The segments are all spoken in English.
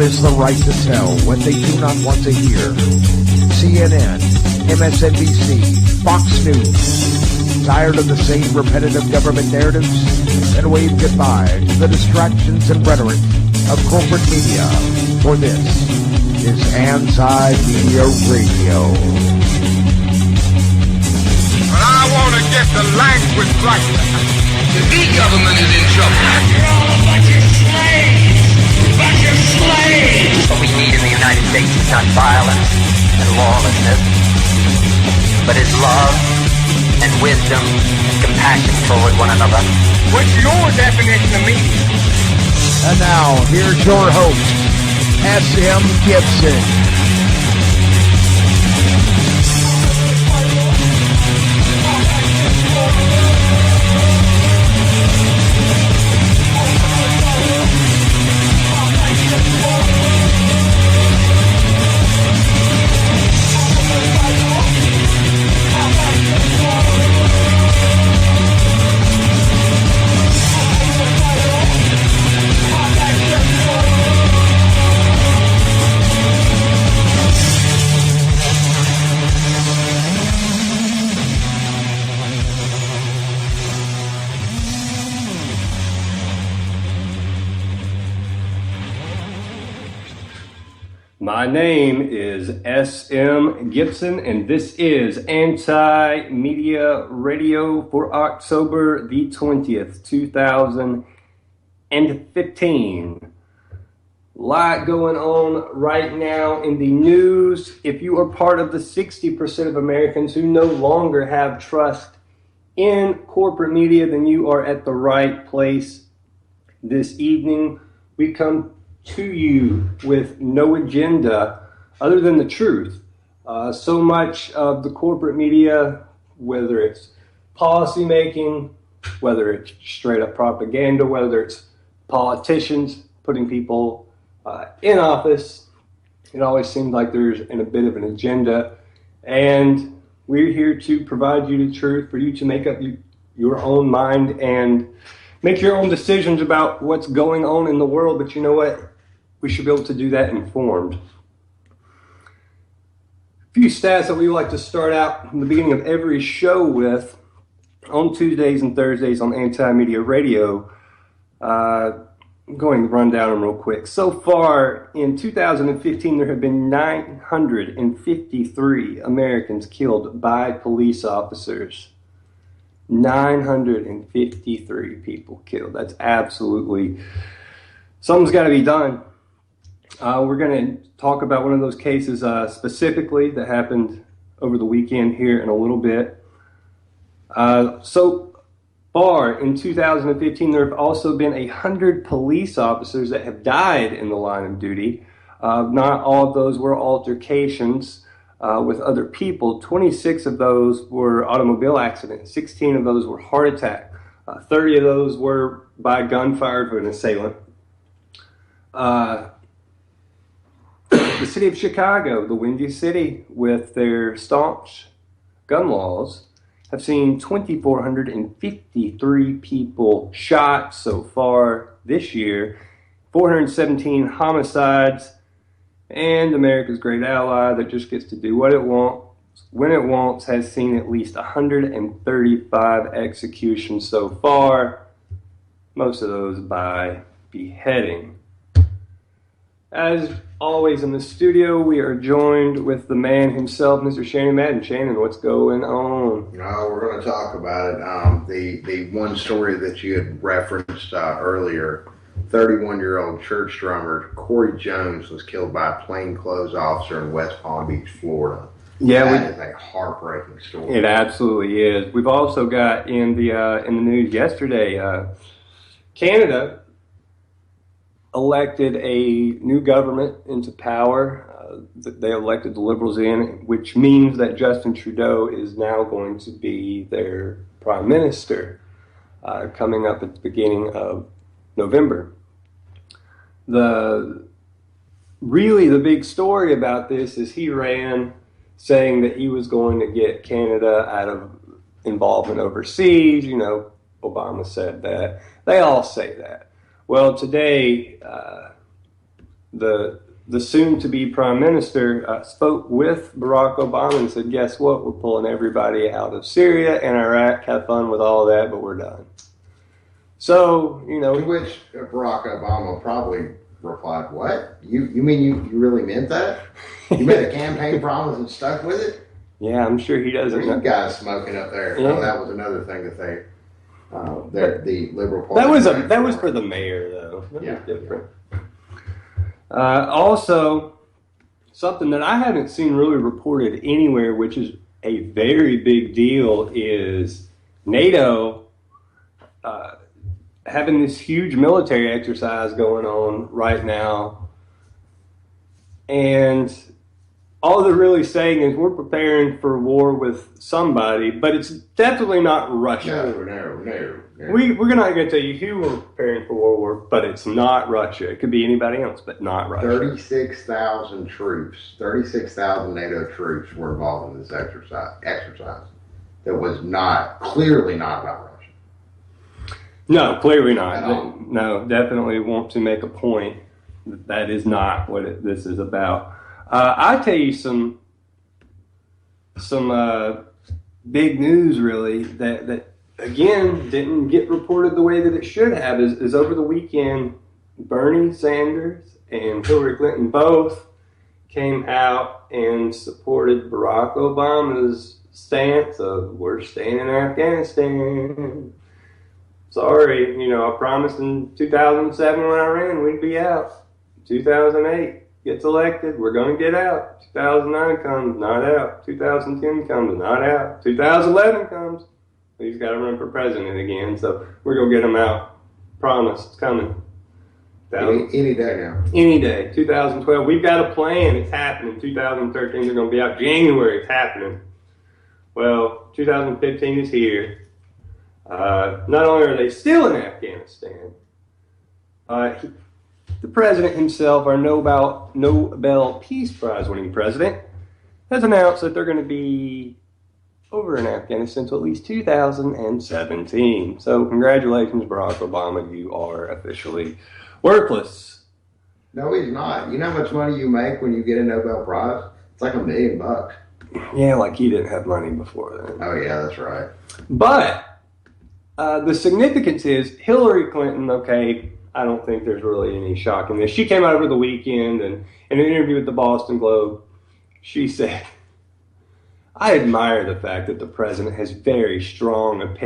is the right to tell what they do not want to hear. CNN, MSNBC, Fox News. Tired of the same repetitive government narratives? Then wave goodbye to the distractions and rhetoric of corporate media. For this is Anti-Media Radio. But I want to get the language right. The big government is in trouble. You're all a bunch of slaves! Bunch of slaves! What we need in the United States is not violence and lawlessness, but is love and wisdom and compassion toward one another. What's your definition of media? And now, here's your host, S.M. Gibson. My name is S.M. Gibson, and this is Anti-Media Radio for October the 20th, 2015. Lot going on right now in the news. If you are part of the 60% of Americans who no longer have trust in corporate media, then you are at the right place. This evening, we come to you with no agenda other than the truth. So much of the corporate media, whether it's policy making, whether it's straight up propaganda, whether it's politicians putting people in office, it always seems like there's a bit of an agenda. And we're here to provide you the truth for you to make up your own mind and make your own decisions about what's going on in the world. But you know what? We should be able to do that informed. A few stats that we like to start out in the beginning of every show with on Tuesdays and Thursdays on Anti-Media Radio. I'm going to run down them real quick. So far in 2015, there have been 953 Americans killed by police officers. 953 people killed. That's absolutely, something's got to be done. We're going to talk about one of those cases specifically that happened over the weekend here in a little bit. So far in 2015, there have also been 100 police officers that have died in the line of duty. Not all of those were altercations with other people. 26 of those were automobile accidents. 16 of those were heart attack. 30 of those were by gunfire of an assailant. The city of Chicago, the Windy City, with their staunch gun laws, have seen 2,453 people shot so far this year, 417 homicides, and America's great ally that just gets to do what it wants, when it wants, has seen at least 135 executions so far, most of those by beheading. As always in the studio, we are joined with the man himself, Mr. Shannon Madden. Shannon, what's going on? We're going to talk about it. The one story that you had referenced earlier, 31-year-old church drummer Corey Jones was killed by a plainclothes officer in West Palm Beach, Florida. Yeah, that is a heartbreaking story. It absolutely is. We've also got in the news yesterday, Canada elected a new government into power. They elected the Liberals in, which means that Justin Trudeau is now going to be their prime minister coming up at the beginning of November. The big story about this is he ran saying that he was going to get Canada out of involvement overseas. You know, Obama said that. They all say that. Well, today, the soon-to-be prime minister spoke with Barack Obama and said, guess what? We're pulling everybody out of Syria and Iraq. Have fun with all that, but we're done. So, you know. To which Barack Obama probably replied, what? You mean you really meant that? You made a campaign promise and stuck with it? Yeah, I'm sure he doesn't. What are you guys smoking up there? Yeah. Oh, that was another thing that they, the Liberal Party. That was for the mayor, though. That was different. Yeah. Something that I haven't seen really reported anywhere, which is a very big deal, is NATO having this huge military exercise going on right now. And all they're really saying is we're preparing for war with somebody, but it's definitely not Russia. No. We're not going to tell you who we're preparing for war, but it's not Russia. It could be anybody else, but not Russia. 36,000 troops, 36,000 NATO troops were involved in this exercise that was clearly not about Russia. No, clearly not. No, definitely want to make a point that is not what this is about. I'll tell you some big news, really, that again didn't get reported the way that it should have. Is over the weekend, Bernie Sanders and Hillary Clinton both came out and supported Barack Obama's stance of we're staying in Afghanistan. Sorry, I promised in 2007 when I ran we'd be out. 2008 gets elected, we're going to get out. 2009 comes, not out. 2010 comes, not out. 2011 comes, he's got to run for president again, so we're going to get him out. Promise, it's coming. Any day now. Any day. 2012, we've got a plan, it's happening. 2013, they're going to be out. January, it's happening. Well, 2015 is here. Not only are they still in Afghanistan, the president himself, our Nobel Peace Prize winning president, has announced that they're going to be over in Afghanistan until at least 2017. So congratulations, Barack Obama, you are officially worthless. No, he's not. You know how much money you make when you get a Nobel Prize? It's like $1 million. Yeah, like he didn't have money before then. Oh yeah, that's right. But the significance is Hillary Clinton, okay, I don't think there's really any shock in this. She came out over the weekend and in an interview with the Boston Globe, she said, I admire the fact that the president has very strong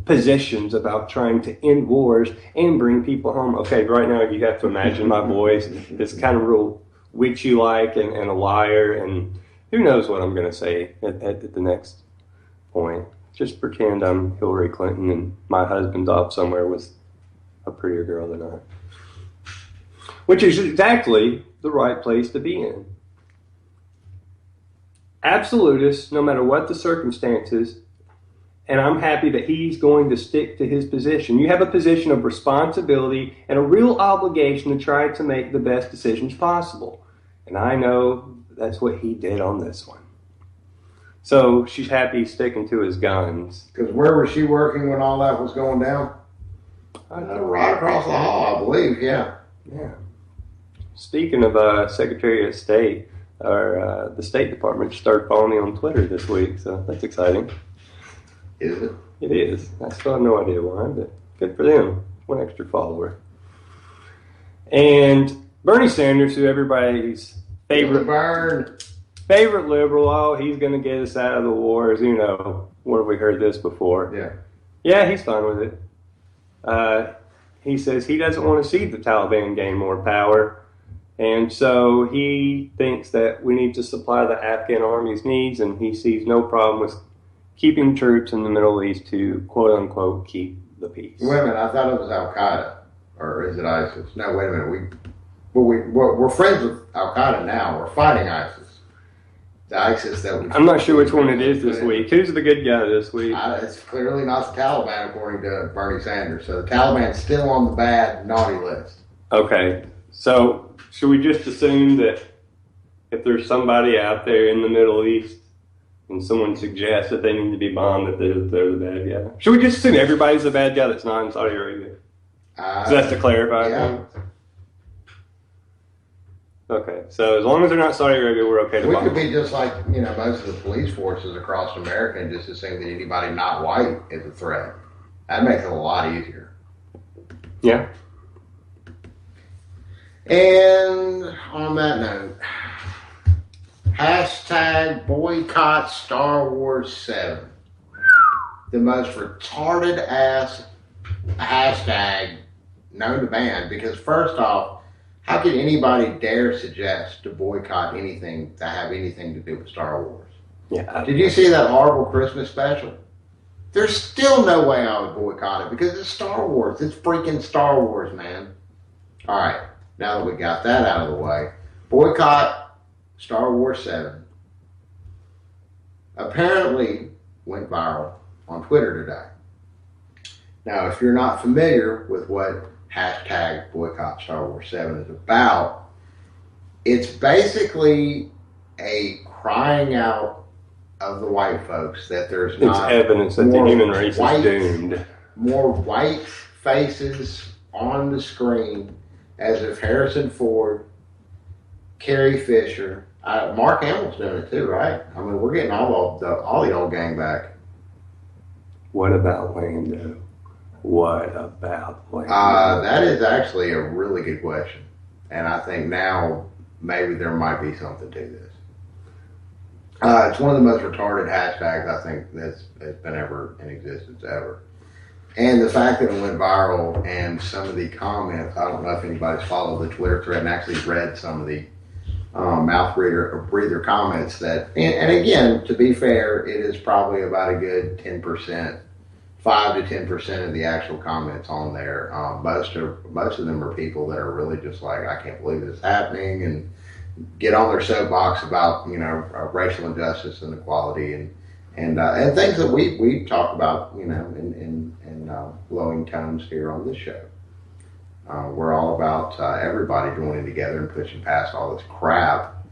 positions about trying to end wars and bring people home. Okay, right now you have to imagine my voice. It's kind of real witchy-like and a liar, and who knows what I'm going to say at the next point. Just pretend I'm Hillary Clinton and my husband's off somewhere with a prettier girl than I. Which is exactly the right place to be in. Absolutist, no matter what the circumstances, and I'm happy that he's going to stick to his position. You have a position of responsibility and a real obligation to try to make the best decisions possible. And I know that's what he did on this one. So she's happy sticking to his guns. Because where was she working when all that was going down? Right across the hall, I believe, yeah. Yeah. Speaking of Secretary of State, the State Department started following me on Twitter this week, so that's exciting. Is it? It is. I still have no idea why, but good for them. One extra follower. And Bernie Sanders, who everybody's favorite liberal, oh, he's going to get us out of the wars. Where have we heard this before? Yeah. Yeah, he's fine with it. He says he doesn't want to see the Taliban gain more power. And so he thinks that we need to supply the Afghan army's needs, and he sees no problem with keeping troops in the Middle East to, quote-unquote, keep the peace. Wait a minute, I thought it was Al-Qaeda. Or is it ISIS? No, wait a minute. We're friends with Al-Qaeda now. We're fighting ISIS. The ISIS that I'm not sure which one it is this week. Who's the good guy this week? It's clearly not the Taliban, according to Bernie Sanders. So the Taliban's still on the bad, naughty list. Okay, so should we just assume that if there's somebody out there in the Middle East and someone suggests that they need to be bombed, that they're the bad guy? Should we just assume everybody's the bad guy that's not in Saudi Arabia? So that's to clarify. Yeah. Okay, so as long as they're not Saudi Arabia, we're okay to We bomb could them. be just like, most of the police forces across America and just assume that anybody not white is a threat. That makes it a lot easier. Yeah. And on that note, hashtag boycott Star Wars 7. The most retarded ass hashtag known to man, because first off, how could anybody dare suggest to boycott anything that have anything to do with Star Wars? Yeah. Did you see that horrible Christmas special? There's still no way I would boycott it because it's Star Wars. It's freaking Star Wars, man. All right, now that we got that out of the way, boycott Star Wars 7 apparently went viral on Twitter today. Now, if you're not familiar with what hashtag boycott Star Wars 7 is about, it's basically a crying out of the white folks that there's not evidence that the human race is doomed. More white faces on the screen, as if Harrison Ford, Carrie Fisher, Mark Hamill's doing it too, right? I mean, we're getting all the old gang back. What about Lando? What about Lando? That is actually a really good question, and I think now maybe there might be something to this. It's one of the most retarded hashtags I think that's been ever in existence ever. And the fact that it went viral and some of the comments, I don't know if anybody's followed the Twitter thread and actually read some of the mouth breather comments that, and again, to be fair, it is probably about a good 10%, 5 to 10% of the actual comments on there. Most of them are people that are really just like, I can't believe this is happening, and get on their soapbox about racial injustice and equality and things that we talk about in glowing tones here on this show. We're all about everybody joining together and pushing past all this crap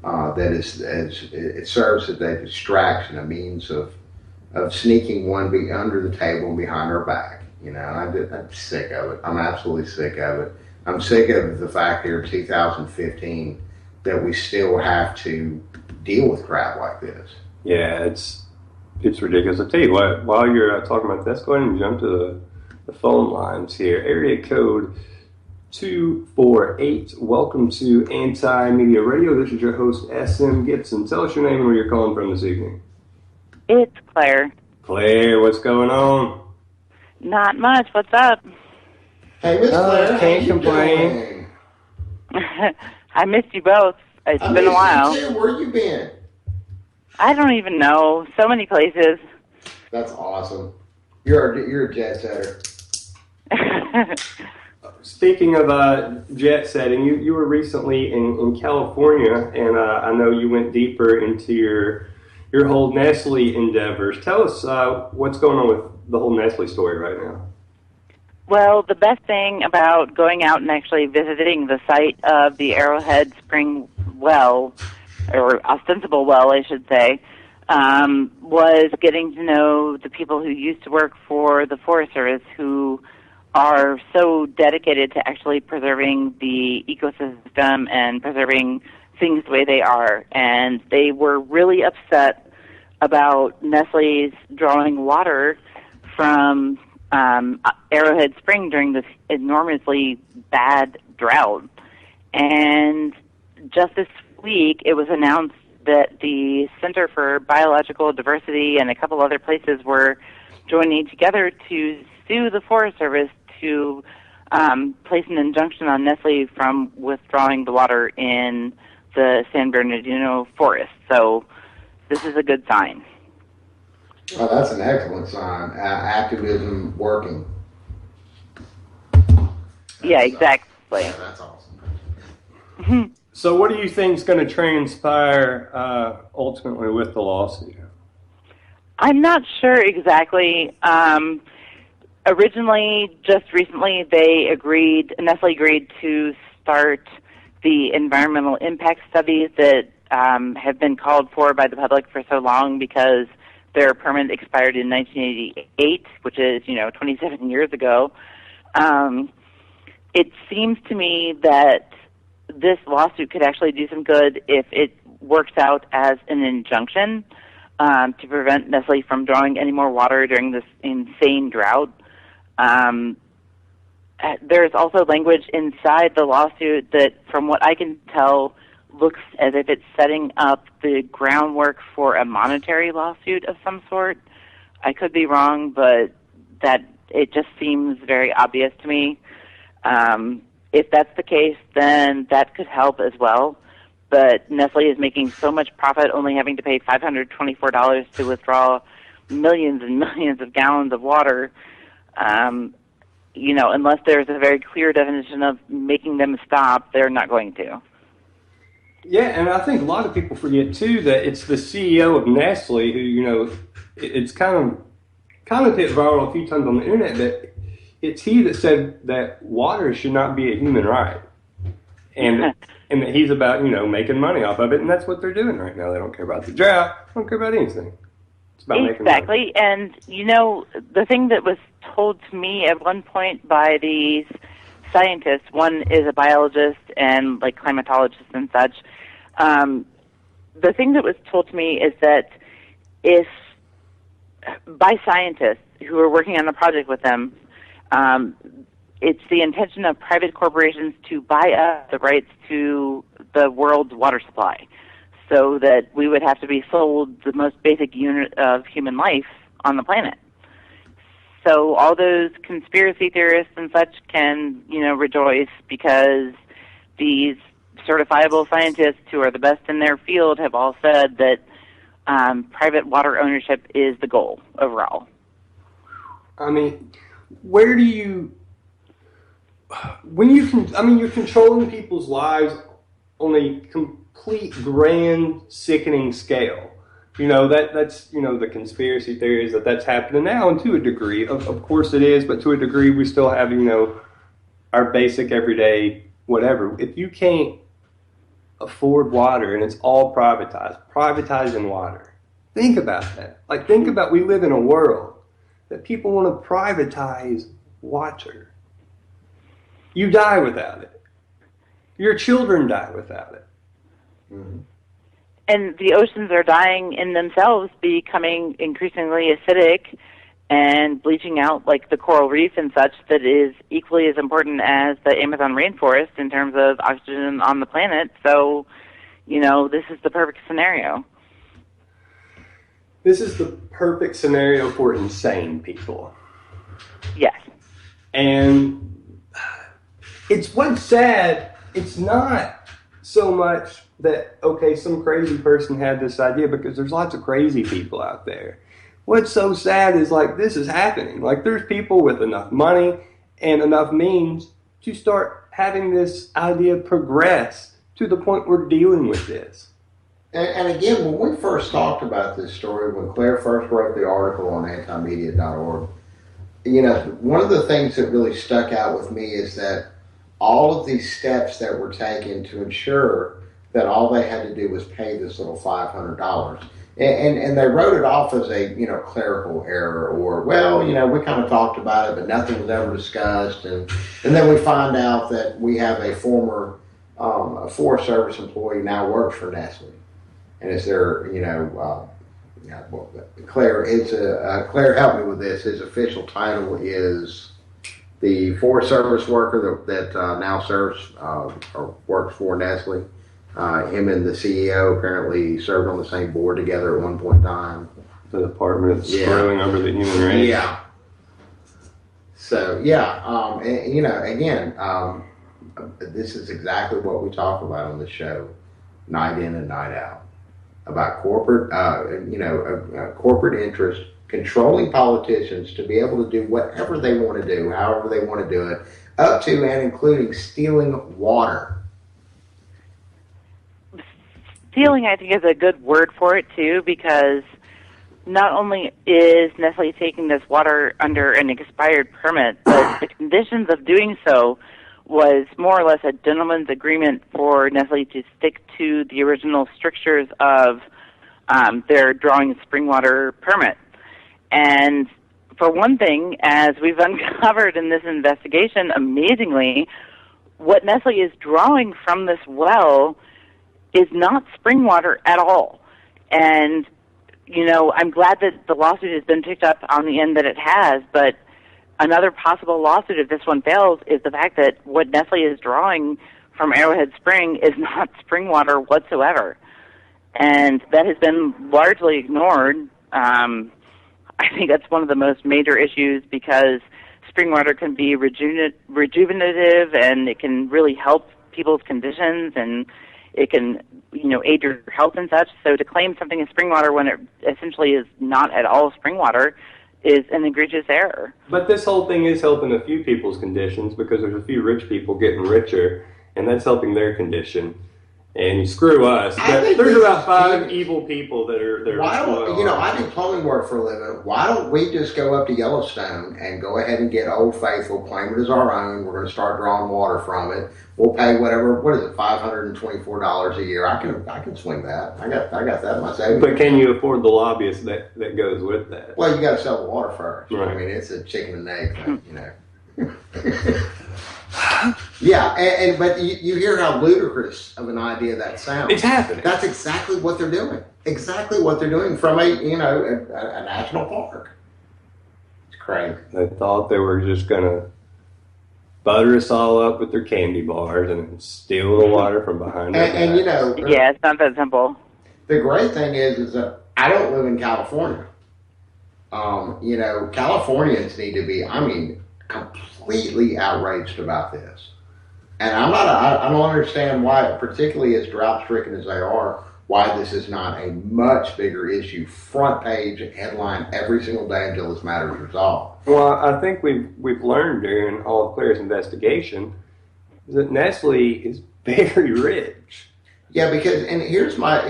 that it serves as a distraction, a means of sneaking one under the table and behind our back. I'm sick of it. I'm absolutely sick of it. I'm sick of the fact here in 2015 that we still have to deal with crap like this. Yeah, it's ridiculous. I'll tell you what, while you're talking about this, go ahead and jump to the phone lines here. Area code 248. Welcome to Anti-Media Radio. This is your host, SM Gibson. Tell us your name and where you're calling from this evening. It's Claire. Claire, what's going on? Not much. What's up? Hey, Miss Claire, can't complain. I missed you both. It's been a while. You too. Where you been? I don't even know. So many places. That's awesome. You're a jet setter. Speaking of jet setting, you were recently in California, and I know you went deeper into your whole Nestle endeavors. Tell us what's going on with the whole Nestle story right now. Well, the best thing about going out and actually visiting the site of the Arrowhead Spring well, or ostensible well, I should say, was getting to know the people who used to work for the Forest Service, who are so dedicated to actually preserving the ecosystem and preserving things the way they are. And they were really upset about Nestle's drawing water from Arrowhead Spring during this enormously bad drought. And just this week, it was announced that the Center for Biological Diversity and a couple other places were joining together to sue the Forest Service to place an injunction on Nestle from withdrawing the water in the San Bernardino forest. So this is a good sign. Well, that's an excellent sign. Activism working. Yeah, exactly. That's awesome. So what do you think is going to transpire ultimately with the lawsuit? I'm not sure exactly. Originally, just recently, Nestle agreed to start the environmental impact studies that have been called for by the public for so long because their permit expired in 1988, which is, 27 years ago. It seems to me that this lawsuit could actually do some good if it works out as an injunction to prevent Nestle from drawing any more water during this insane drought. There's also language inside the lawsuit that, from what I can tell, looks as if it's setting up the groundwork for a monetary lawsuit of some sort. I could be wrong, but that it just seems very obvious to me. If that's the case, then that could help as well. But Nestle is making so much profit, only having to pay $524 to withdraw millions and millions of gallons of water. Unless there's a very clear definition of making them stop, they're not going to. Yeah, and I think a lot of people forget too that it's the CEO of Nestle who, it's kind of hit viral a few times on the internet that it's he that said that water should not be a human right, and that he's about making money off of it, and that's what they're doing right now. They don't care about the drought, they don't care about anything. It's about making money. Exactly, and the thing that was told to me at one point by these scientists, one is a biologist and like climatologist and such. The thing that was told to me is that if by scientists who are working on the project with them, it's the intention of private corporations to buy up the rights to the world's water supply, so that we would have to be sold the most basic unit of human life on the planet. So all those conspiracy theorists and such can, rejoice, because these certifiable scientists who are the best in their field have all said that private water ownership is the goal overall. I mean, where do you, you're controlling people's lives on a complete grand, sickening scale. That's the conspiracy theories that's happening now, and to a degree, of course it is, but to a degree we still have, our basic everyday whatever. If you can't afford water and it's all privatizing water, think about that. Think about, we live in a world that people want to privatize water. You die without it. Your children die without it. Mm-hmm. And the oceans are dying in themselves, becoming increasingly acidic and bleaching out like the coral reef and such, that is equally as important as the Amazon rainforest in terms of oxygen on the planet. So, this is the perfect scenario. This is the perfect scenario for insane people. Yes. And what's sad, it's not so much that, okay, some crazy person had this idea, because there's lots of crazy people out there. What's so sad is, this is happening. There's people with enough money and enough means to start having this idea progress to the point we're dealing with this. And again, when we first talked about this story, when Claire first wrote the article on antimedia.org, one of the things that really stuck out with me is that all of these steps that were taken to ensure that all they had to do was pay this little $500. And they wrote it off as a, clerical error, or, we kind of talked about it, but nothing was ever discussed. And then we find out that we have a former Forest Service employee now works for Nestle. And is there, Claire, Claire, help me with this. His official title is the Forest Service worker that now serves or works for Nestle. Him and the CEO apparently served on the same board together at one point in time. The department of screwing over the human race. Yeah. So, again, this is exactly what we talk about on the show, night in and night out, about corporate, corporate interest controlling politicians to be able to do whatever they want to do, however they want to do it, up to and including stealing water. Stealing, I think, is a good word for it, too, because not only is Nestle taking this water under an expired permit, but the conditions of doing so was more or less a gentleman's agreement for Nestle to stick to the original strictures of their drawing spring water permit. And for one thing, as we've uncovered in this investigation, amazingly, what Nestle is drawing from this well is not spring water at all. And, I'm glad that the lawsuit has been picked up on the end that it has, but another possible lawsuit, if this one fails, is the fact that what Nestle is drawing from Arrowhead Spring is not spring water whatsoever. And that has been largely ignored. I think that's one of the most major issues because spring water can be rejuvenative and it can really help people's conditions and it can, aid your health and such. So to claim something is spring water when it essentially is not at all spring water is an egregious error. But this whole thing is helping a few people's conditions because there's a few rich people getting richer, and that's helping their condition. And you screw us. There's about 5 evil people that are. Why don't I do plumbing work for a living? Why don't we just go up to Yellowstone and go ahead and get Old Faithful, claim it as our own? We're going to start drawing water from it. We'll pay whatever. What is it? $524 a year. I can swing that. I got that in my savings. But can you afford the lobbyist that goes with that? Well, you got to sell the water first. Right. I mean, it's a chicken and egg thing, Yeah, but you hear how ludicrous of an idea that sounds. It's happening. That's exactly what they're doing. Exactly what they're doing from a national park. It's crazy. They thought they were just going to butter us all up with their candy bars and steal the water from behind us. And Yeah, it's not that simple. The great thing is that I don't live in California. Californians need to be, completely outraged about this. And I don't understand why, particularly as drought-stricken as they are, why this is not a much bigger issue, front page, headline every single day until this matter is resolved. Well, I think we've learned during all of Claire's investigation that Nestle is very rich. Yeah, because, and here's my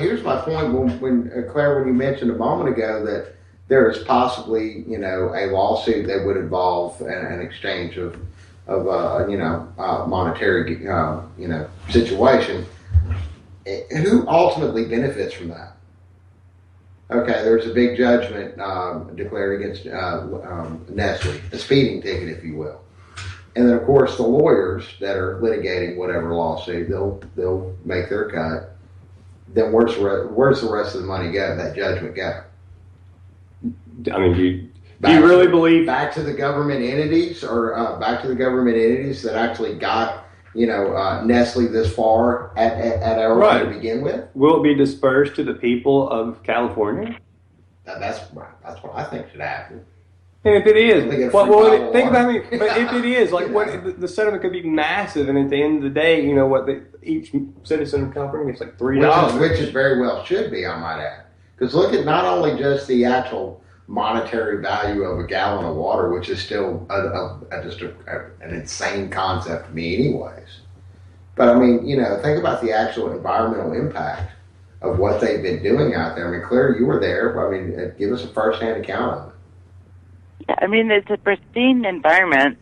point when Claire, when you mentioned a moment ago that there is possibly, a lawsuit that would involve an exchange of monetary, situation. Who ultimately benefits from that? Okay, there's a big judgment declared against Nestle, a speeding ticket, if you will. And then, of course, the lawyers that are litigating whatever lawsuit, they'll make their cut. Then where's the rest of the money go? That judgment go? I mean, do you really believe back to the government entities, or back to the government entities that actually got Nestle this far at Arrowhead to begin with? Will it be dispersed to the people of California? That's what I think should happen. And if it is, think about water. But if it is, the settlement could be massive, and at the end of the day, each citizen of California gets like $3, which is very well should be, I might add. Because look at not only just the actual monetary value of a gallon of water, which is still an insane concept to me anyways. But think about the actual environmental impact of what they've been doing out there. Claire, you were there. Give us a first-hand account of it. Yeah, it's a pristine environment,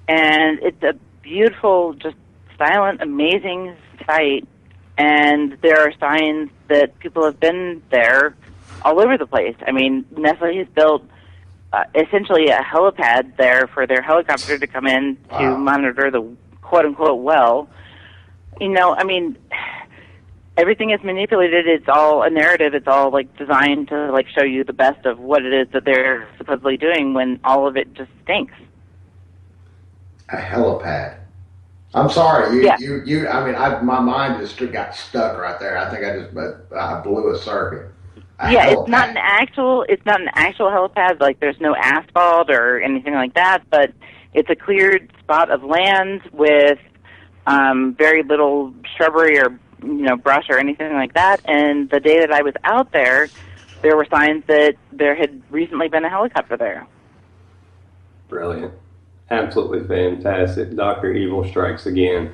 and it's a beautiful, just silent, amazing site. And there are signs that people have been there all over the place. Nestle has built essentially a helipad there for their helicopter to come in to monitor the quote-unquote well. Everything is manipulated. It's all a narrative. It's all designed to show you the best of what it is that they're supposedly doing when all of it just stinks. A helipad. I'm sorry. My mind just got stuck right there. I think I blew a circuit. It's not an actual helipad. There's no asphalt or anything like that, but it's a cleared spot of land with very little shrubbery or brush or anything like that. And the day that I was out there were signs that there had recently been a helicopter there. Brilliant. Absolutely fantastic. Dr. Evil strikes again.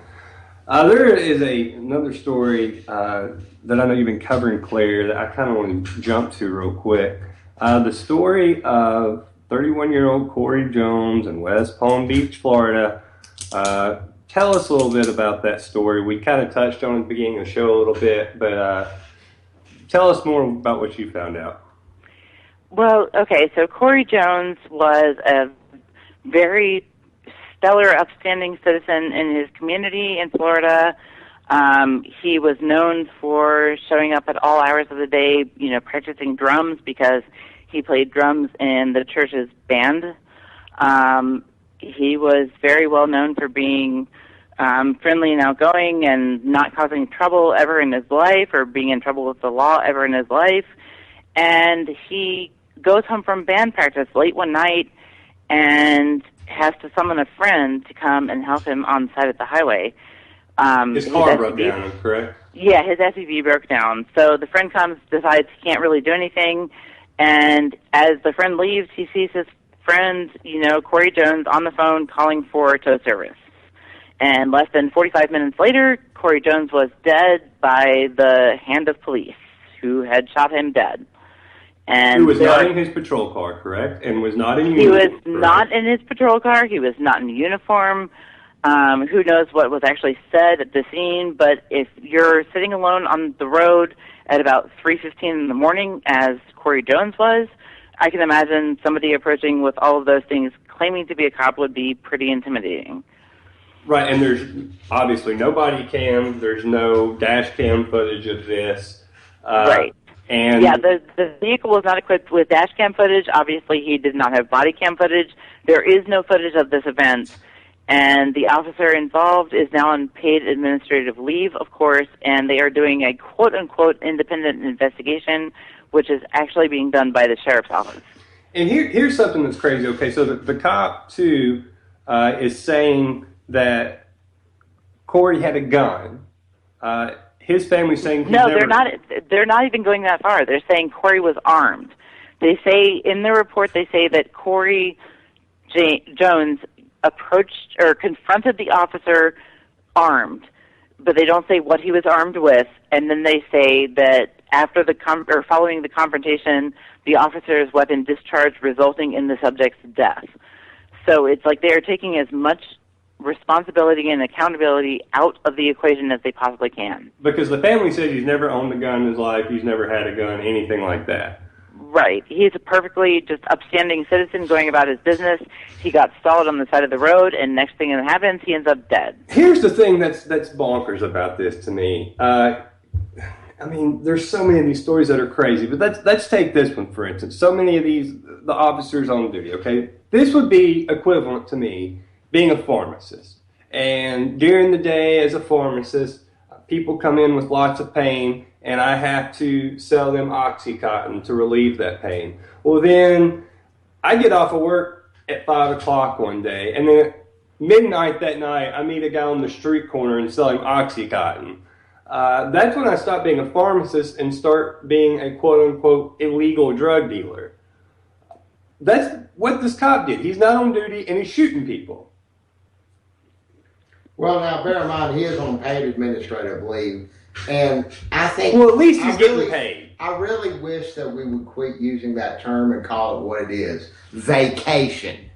There is another story that I know you've been covering, Claire, that I kind of want to jump to real quick. The story of 31-year-old Corey Jones in West Palm Beach, Florida. Tell us a little bit about that story. We kind of touched on it at the beginning of the show a little bit, but tell us more about what you found out. Well, okay, so Corey Jones was a very stellar, upstanding citizen in his community in Florida. He was known for showing up at all hours of the day, practicing drums because he played drums in the church's band. He was very well known for being friendly and outgoing and not causing trouble ever in his life or being in trouble with the law ever in his life. And he goes home from band practice late one night and has to summon a friend to come and help him on the side of the highway. His car broke down, correct? Yeah, his SUV broke down. So the friend comes, decides he can't really do anything, and as the friend leaves, he sees his friend, Corey Jones, on the phone calling for tow service. And less than 45 minutes later, Corey Jones was dead by the hand of police, who had shot him dead. And he was not in his patrol car, correct? And was not in uniform. He was not in his patrol car. He was not in uniform. Who knows what was actually said at the scene, but if you're sitting alone on the road at about 3:15 in the morning, as Corey Jones was, I can imagine somebody approaching with all of those things claiming to be a cop would be pretty intimidating. Right, and there's obviously no body cam, there's no dash cam footage of this. Right. And yeah, the vehicle was not equipped with dash cam footage. Obviously, he did not have body cam footage. There is no footage of this event. And the officer involved is now on paid administrative leave, of course, and they are doing a quote-unquote independent investigation, which is actually being done by the sheriff's office. And here's something that's crazy. Okay, so the cop, too, is saying that Corey had a gun. His family's saying he's No, they're not even going that far. They're saying Corey was armed. They say, in their report, they say that Corey Jones approached or confronted the officer armed, but they don't say what he was armed with. And then they say that after following the confrontation, the officer's weapon discharged, resulting in the subject's death. So it's like they are taking as much responsibility and accountability out of the equation as they possibly can. Because the family says he's never owned a gun in his life, he's never had a gun, anything like that. Right. He's a perfectly just upstanding citizen going about his business. He got stalled on the side of the road, and next thing that happens, he ends up dead. Here's the thing that's bonkers about this to me. I mean, there's so many of these stories that are crazy, but let's take this one, for instance. So many of the officers on duty, okay? This would be equivalent to me being a pharmacist. And during the day as a pharmacist, people come in with lots of pain, and I have to sell them Oxycontin to relieve that pain. Well, then I get off of work at 5 o'clock one day, and then at midnight that night, I meet a guy on the street corner and sell him Oxycontin. That's when I stop being a pharmacist and start being a quote-unquote illegal drug dealer. That's what this cop did. He's not on duty, and he's shooting people. Well, now, bear in mind, he is on paid administrative leave, and I think... Well, at least he's getting paid. I really wish that we would quit using that term and call it what it is. Vacation.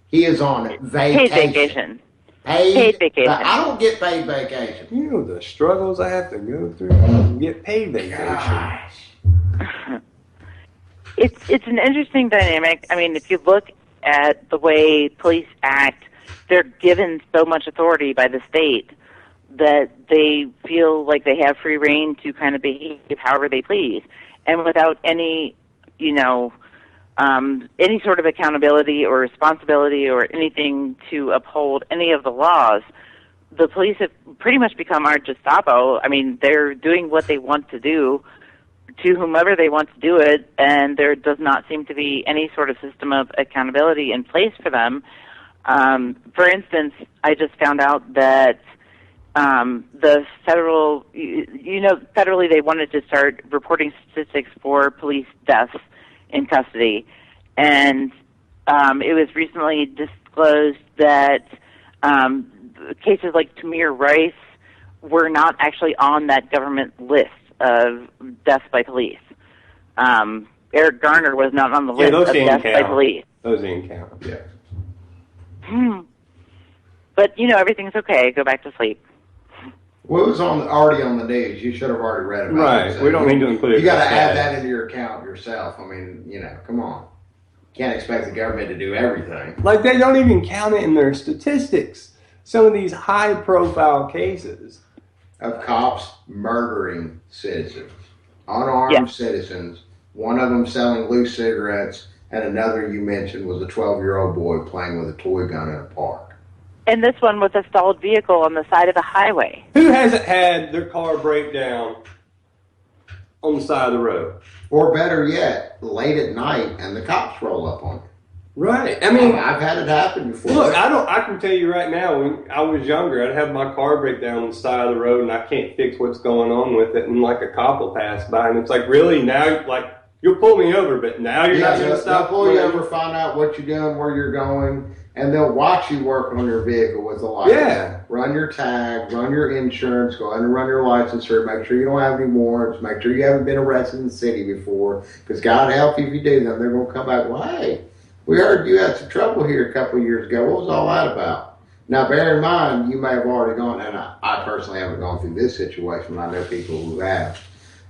He is on vacation. Paid vacation. Paid vacation. I don't get paid vacation. You know the struggles I have to go through to get paid vacation. Gosh. It's an interesting dynamic. I mean, if you look at the way police act, they're given so much authority by the state that they feel like they have free reign to kind of behave however they please, and without any, any sort of accountability or responsibility or anything to uphold any of the laws. The police have pretty much become our Gestapo. I mean, they're doing what they want to do to whomever they want to do it, and there does not seem to be any sort of system of accountability in place for them. For instance, I just found out that the federal, federally they wanted to start reporting statistics for police deaths in custody, and it was recently disclosed that cases like Tamir Rice were not actually on that government list of deaths by police. Eric Garner was not on the list of deaths by police. Those didn't count, yeah. But, everything's okay. Go back to sleep. Well, it was already on the news. You should have already read about it. Right. We don't need to include it. You got to add that into your account yourself. I mean, come on. can't expect the government to do everything. Like, they don't even count it in their statistics. Some of these high-profile cases of cops murdering citizens, unarmed citizens, one of them selling loose cigarettes, and another you mentioned was a 12-year-old boy playing with a toy gun in a park. And this one was a stalled vehicle on the side of a highway. Who hasn't had their car break down on the side of the road? Or better yet, late at night and the cops roll up on you. Right. I mean, I've had it happen before. Look, I can tell you right now, when I was younger, I'd have my car break down on the side of the road and I can't fix what's going on with it, and like a cop will pass by and it's like, really? Now, like, you'll pull me over, but now you're not going to stop. They'll pull you over, find out what you're doing, where you're going, and they'll watch you work on your vehicle with a light. Yeah. Run your tag, run your insurance, go ahead and run your license, sir. Make sure you don't have any warrants. Make sure you haven't been arrested in the city before, because God help you if you do them. They're going to come back, well, hey, we heard you had some trouble here a couple of years ago. What was all that about? Now, bear in mind, you may have already gone, and I personally haven't gone through this situation, but I know people who have,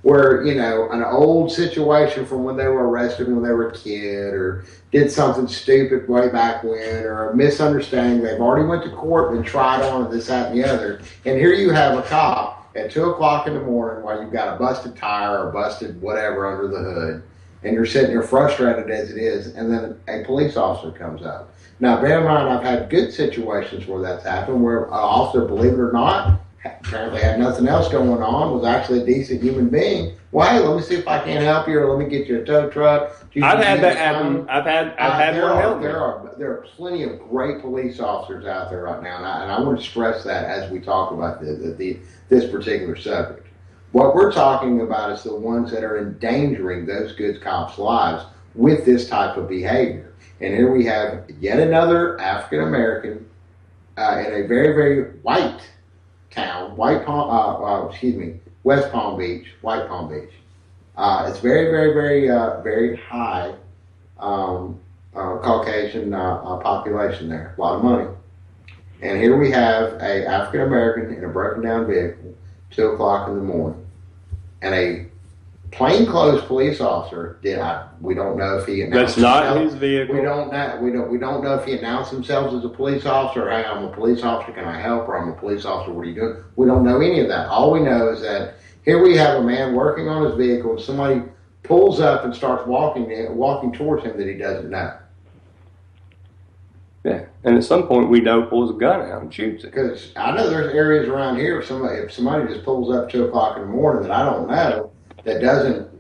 where, you know, an old situation from when they were arrested when they were a kid, or did something stupid way back when, or a misunderstanding. They've already went to court and tried on this, that, and the other. And here you have a cop at 2 o'clock in the morning while you've got a busted tire or busted whatever under the hood, and you're sitting there frustrated as it is, and then a police officer comes up. Now, bear in mind, I've had good situations where that's happened, where an officer, believe it or not, apparently had nothing else going on, was actually a decent human being. Well, hey, let me see if I can help you, or let me get you a tow truck. I've had that happen. I've had one help. There are plenty of great police officers out there right now, and I want to stress that as we talk about this particular subject. What we're talking about is the ones that are endangering those good cops' lives with this type of behavior. And here we have yet another African American in a very, very white town, West Palm Beach, White Palm Beach. It's very, very, very, very high Caucasian population there, a lot of money. And here we have a African American in a broken down vehicle, 2 o'clock in the morning, and a plainclothes police officer we don't know if he announced himself. That's not himself. his vehicle. We don't know if he announced himself as a police officer. Hey, I'm a police officer. Can I help? Or I'm a police officer. What are you doing? We don't know any of that. All we know is that here we have a man working on his vehicle, and somebody pulls up and starts walking towards him that he doesn't know. Yeah, and at some point we know pulls a gun out and shoots it. Because I know there's areas around here if somebody just pulls up 2 o'clock in the morning that I don't know, that doesn't,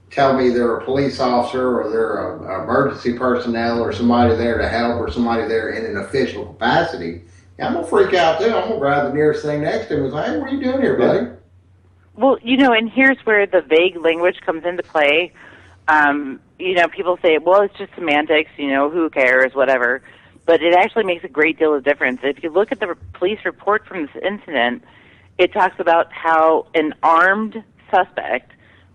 tell me they're a police officer or they're a emergency personnel or somebody there to help or somebody there in an official capacity, I'm going to freak out too. I'm going to grab the nearest thing next to him and say, hey, what are you doing here, buddy? Well, and here's where the vague language comes into play. People say, well, it's just semantics, who cares, whatever. But it actually makes a great deal of difference. If you look at the police report from this incident, it talks about how an armed suspect,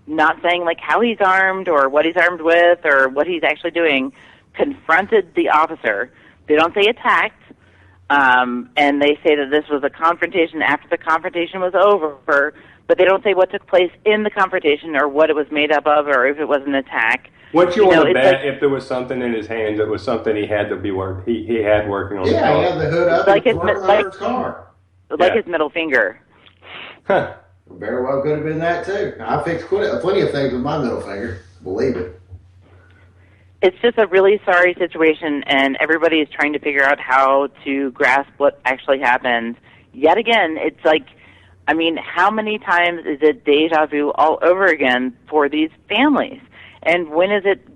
not saying like how he's armed or what he's armed with or what he's actually doing, confronted the officer. They don't say attacked, and they say that this was a confrontation after the confrontation was over, but they don't say what took place in the confrontation or what it was made up of or if it was an attack. What you want to bet, if there was something in his hands, it was something he had to be he had working on the car. Yeah, he had the hood up like and his car. Like his middle finger. Huh. Very well could have been that too. I fixed plenty of things with my middle finger. Believe it. It's just a really sorry situation, and everybody is trying to figure out how to grasp what actually happened. Yet again, it's like, how many times is it deja vu all over again for these families? And when is it,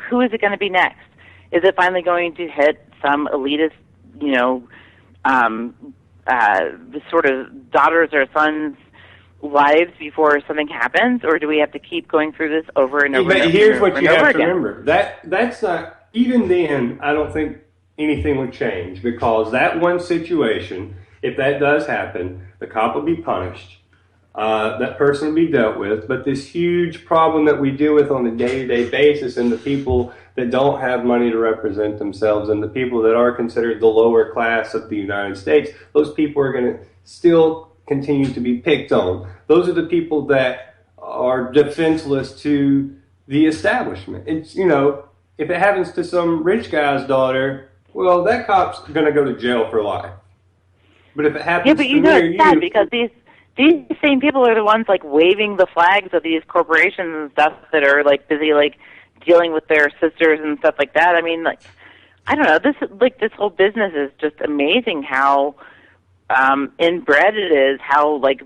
who is it going to be next? Is it finally going to hit some elitist, sort of daughters or sons' lives before something happens, or do we have to keep going through this over and over? But here's what you have to remember: that's not even then. I don't think anything would change, because that one situation, if that does happen, the cop will be punished. That person will be dealt with. But this huge problem that we deal with on a day-to-day basis, and the people that don't have money to represent themselves, and the people that are considered the lower class of the United States, those people are going to still continue to be picked on. Those are the people that are defenseless to the establishment. It's, if it happens to some rich guy's daughter, well, that cop's going to go to jail for life. But if it happens Yeah, but you to know me or it's sad you, because these same people are the ones like waving the flags of these corporations and stuff that are like busy like dealing with their sisters and stuff like that. I mean, like, I don't know. This whole business is just amazing how inbred it is. How like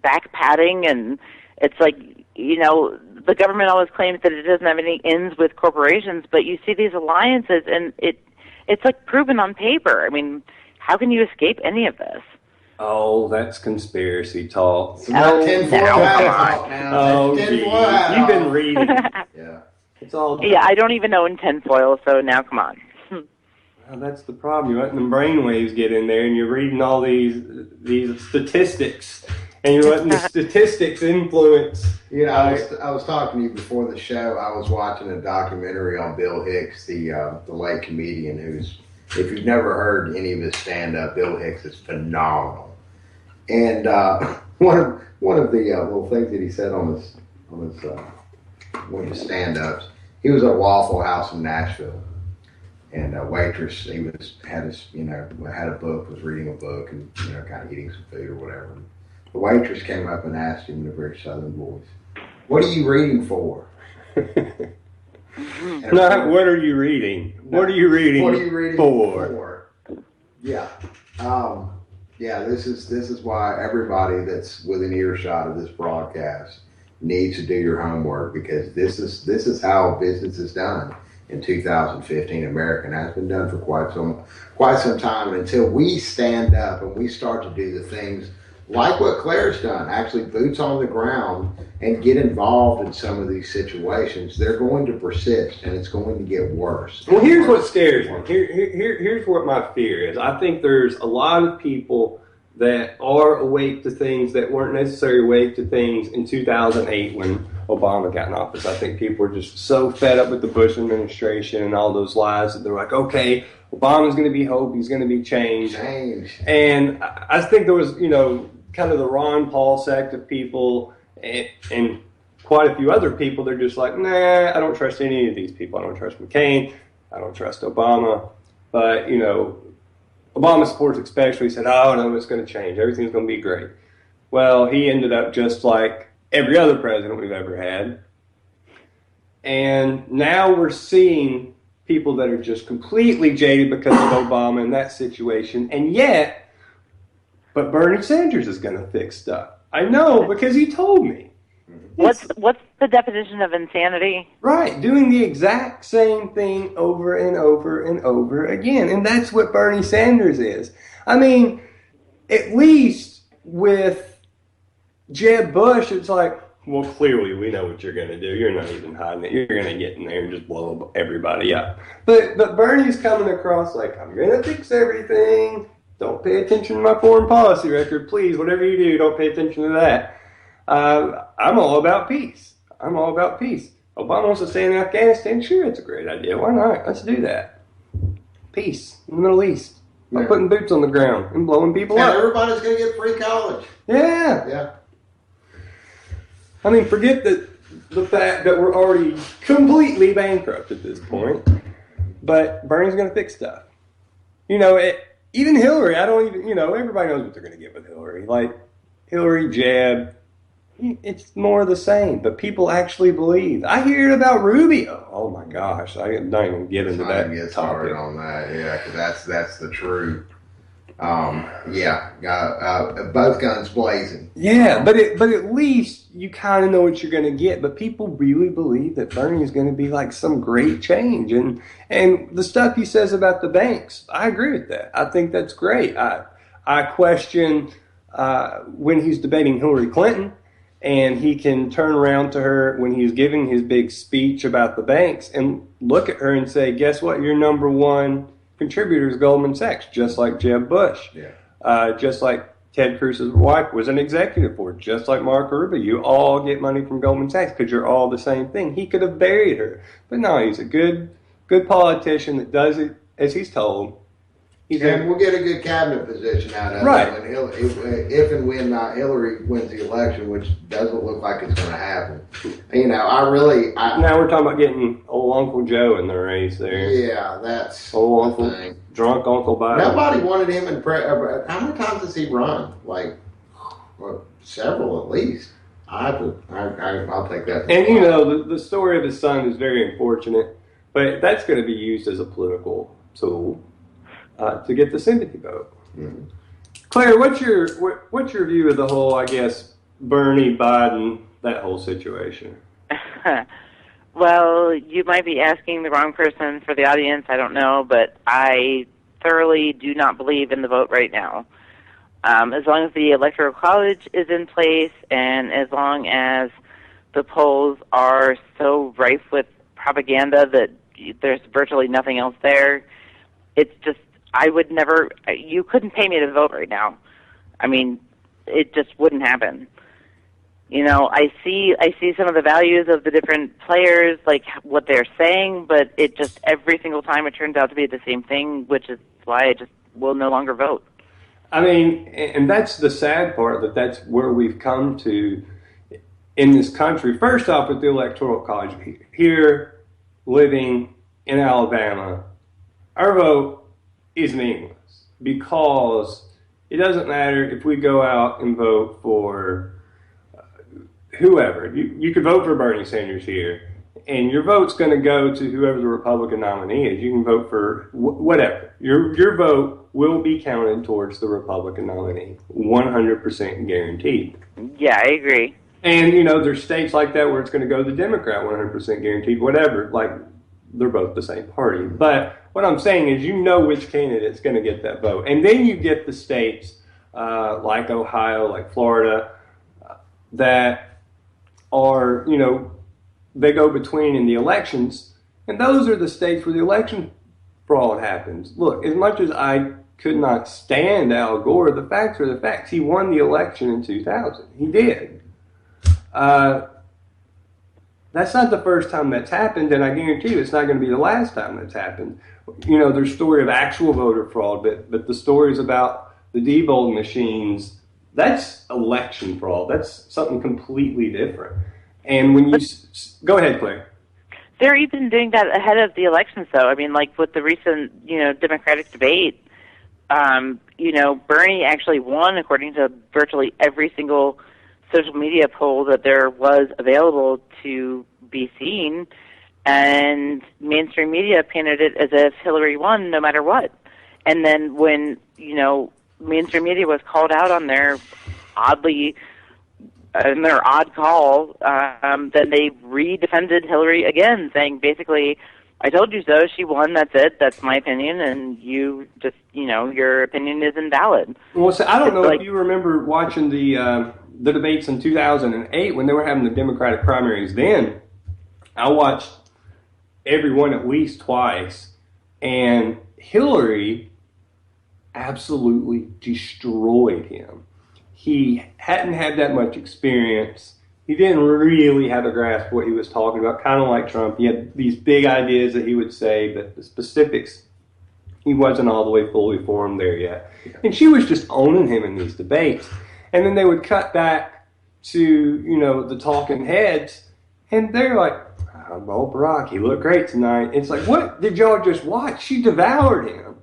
back padding, and it's like, you know, the government always claims that it doesn't have any ends with corporations, but you see these alliances, and it's like proven on paper. I mean, how can you escape any of this? oh, that's conspiracy talk. Oh, Oh, geez. You've been reading. Yeah. It's all. Yeah, I don't even own tinfoil, so now come on. Well, that's the problem. You're letting the brainwaves get in there, and you're reading all these statistics, and you're letting the statistics influence. You know, I was talking to you before the show. I was watching a documentary on Bill Hicks, the late comedian, who's, if you've never heard any of his stand-up, Bill Hicks is phenomenal. And one of the little things that he said on his one of his stand-ups, he was at a Waffle House in Nashville, and a waitress, had a book, was reading a book, and kind of eating some food or whatever. The waitress came up and asked him in a very southern voice, "What are you reading for?" Not what are you reading? What are you reading? What are you reading for? Yeah. Yeah, this is why everybody that's within earshot of this broadcast needs to do your homework, because this is how business is done in 2015 America, and has been done for quite some time. And until we stand up and we start to do the things like what Claire's done, actually boots on the ground, and get involved in some of these situations, they're going to persist, and it's going to get worse. Well, here's what scares me. Here's what my fear is. I think there's a lot of people that are awake to things that weren't necessarily awake to things in 2008 when Obama got in office. I think people were just so fed up with the Bush administration and all those lies that they're like, okay, Obama's going to be hope, he's going to be change. And I think there was, kind of the Ron Paul sect of people and quite a few other people. They're just like, nah, I don't trust any of these people. I don't trust McCain. I don't trust Obama. But, Obama supporters especially said, oh, no, it's going to change. Everything's going to be great. Well, he ended up just like every other president we've ever had. And now we're seeing people that are just completely jaded because of Obama and that situation. And yet, but Bernie Sanders is going to fix stuff. I know, because he told me. What's the definition of insanity? Right, doing the exact same thing over and over and over again. And that's what Bernie Sanders is. I mean, at least with Jeb Bush, it's like, well, clearly we know what you're going to do. You're not even hiding it. You're going to get in there and just blow everybody up. But Bernie's coming across like, I'm going to fix everything. Don't pay attention to my foreign policy record. Please, whatever you do, don't pay attention to that. I'm all about peace. I'm all about peace. Obama wants to stay in Afghanistan. Sure, it's a great idea. Why not? Let's do that. Peace in the Middle East. By putting boots on the ground and blowing people up. Everybody's going to get free college. Yeah. I mean, forget the fact that we're already completely bankrupt at this point. But Bernie's going to fix stuff. Even Hillary, everybody knows what they're going to get with Hillary. Like, Hillary, Jeb, it's more of the same. But people actually believe. I hear it about Rubio. Oh, my gosh. I'm not even get into that topic. Get started on that, yeah, because that's the truth. Both guns blazing. Yeah, but at least you kind of know what you're going to get. But people really believe that Bernie is going to be like some great change. And the stuff he says about the banks, I agree with that. I think that's great. I question when he's debating Hillary Clinton, and he can turn around to her when he's giving his big speech about the banks and look at her and say, guess what? Your number one contributor is Goldman Sachs, just like Jeb Bush. Yeah. Just like Ted Cruz's wife was an executive board, just like Marco Rubio. You all get money from Goldman Sachs because you're all the same thing. He could have buried her. But no, he's a good politician that does it as he's told. And we'll get a good cabinet position out of right. it. If and when Hillary wins the election, which doesn't look like it's going to happen. Now we're talking about getting old Uncle Joe in the race there. Yeah, that's old Uncle, drunk Uncle Biden. Nobody wanted him in. How many times has he run? Like, several at least. I'll take that. And the story of his son is very unfortunate, but that's going to be used as a political tool to get the sympathy vote. Mm-hmm. Claire, what's your view of the whole, I guess, Bernie, Biden, that whole situation? Well, you might be asking the wrong person for the audience. I don't know, but I thoroughly do not believe in the vote right now. As long as the Electoral College is in place and as long as the polls are so rife with propaganda that there's virtually nothing else there, it's just, you couldn't pay me to vote right now. I mean, it just wouldn't happen. I see some of the values of the different players, like what they're saying, but it just, every single time it turns out to be the same thing, which is why I just will no longer vote. I mean, and that's the sad part, that's where we've come to in this country. First off, with the Electoral College, here, living in Alabama, our vote is meaningless because it doesn't matter if we go out and vote for whoever. You could vote for Bernie Sanders here, and your vote's going to go to whoever the Republican nominee is. You can vote for whatever. Your vote will be counted towards the Republican nominee, 100% guaranteed. Yeah, I agree. And, there's states like that where it's going to go to the Democrat, 100% guaranteed, whatever. Like, they're both the same party. But what I'm saying is which candidate's going to get that vote. And then you get the states like Ohio, like Florida, that are, they go between in the elections. And those are the states where the election fraud happens. Look, as much as I could not stand Al Gore, the facts are the facts. He won the election in 2000. He did. That's not the first time that's happened, and I guarantee you it's not going to be the last time that's happened. There's story of actual voter fraud, but the stories about the Diebold machines, that's election fraud. That's something completely different. And when you go ahead, Claire. They're even doing that ahead of the elections, though. I mean, like with the recent, Democratic debate, Bernie actually won according to virtually every single social media poll that there was available to be seen, and mainstream media painted it as if Hillary won no matter what. And then when, mainstream media was called out on their odd call, then they re-defended Hillary again, saying basically, I told you so, she won, that's it, that's my opinion, and you just, your opinion is invalid. Well, so I don't know if you remember watching the debates in 2008 when they were having the Democratic primaries then. I watched every one at least twice, and Hillary absolutely destroyed him. He hadn't had that much experience. He didn't really have a grasp of what he was talking about, kind of like Trump. He had these big ideas that he would say, but the specifics, he wasn't all the way fully formed there yet. And she was just owning him in these debates. And then they would cut back to, the talking heads, and they're like, oh, Barack, he looked great tonight. It's like, what did y'all just watch? She devoured him.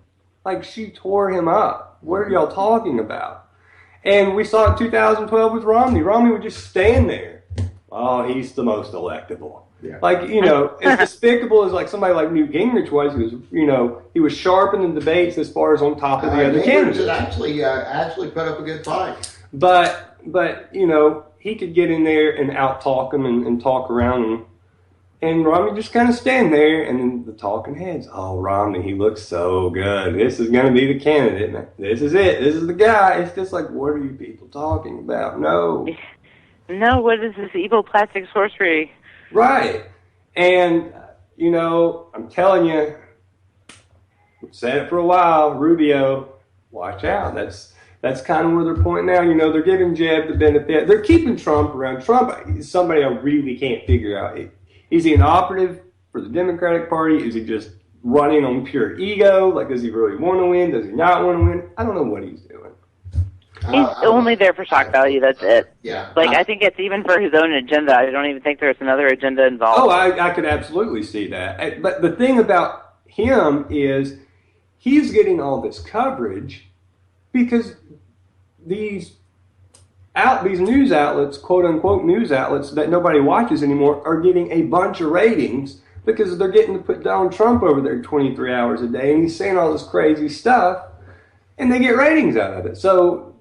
Like, she tore him up. What are y'all talking about? And we saw it in 2012 with Romney. Romney would just stand there. Oh, he's the most electable. Yeah. Like, as despicable as like somebody like Newt Gingrich was, he was sharp in the debates as far as on top of the other candidates. Actually put up a good fight. But he could get in there and out-talk them and talk around them. And Romney just kind of stand there, and then the talking heads, oh, Romney, he looks so good. This is going to be the candidate. Man. This is it. This is the guy. It's just like, what are you people talking about? No. No, what is this evil plastic sorcery? Right. And, I'm telling you, I've said it for a while, Rubio, watch out. That's kind of where they're pointing now. They're giving Jeb the benefit. They're keeping Trump around. Trump is somebody I really can't figure out. Is he an operative for the Democratic Party? Is he just running on pure ego. Like, does he really want to win? Does he not want to win? I don't know what he's doing. He's only there for shock value. That's it. Yeah. Like, I think it's even for his own agenda. I don't even think there's another agenda involved. Oh, I could absolutely see that. But the thing about him is he's getting all this coverage because these news outlets, quote unquote news outlets that nobody watches anymore, are getting a bunch of ratings because they're getting to put Donald Trump over there 23 hours a day, and he's saying all this crazy stuff, and they get ratings out of it. So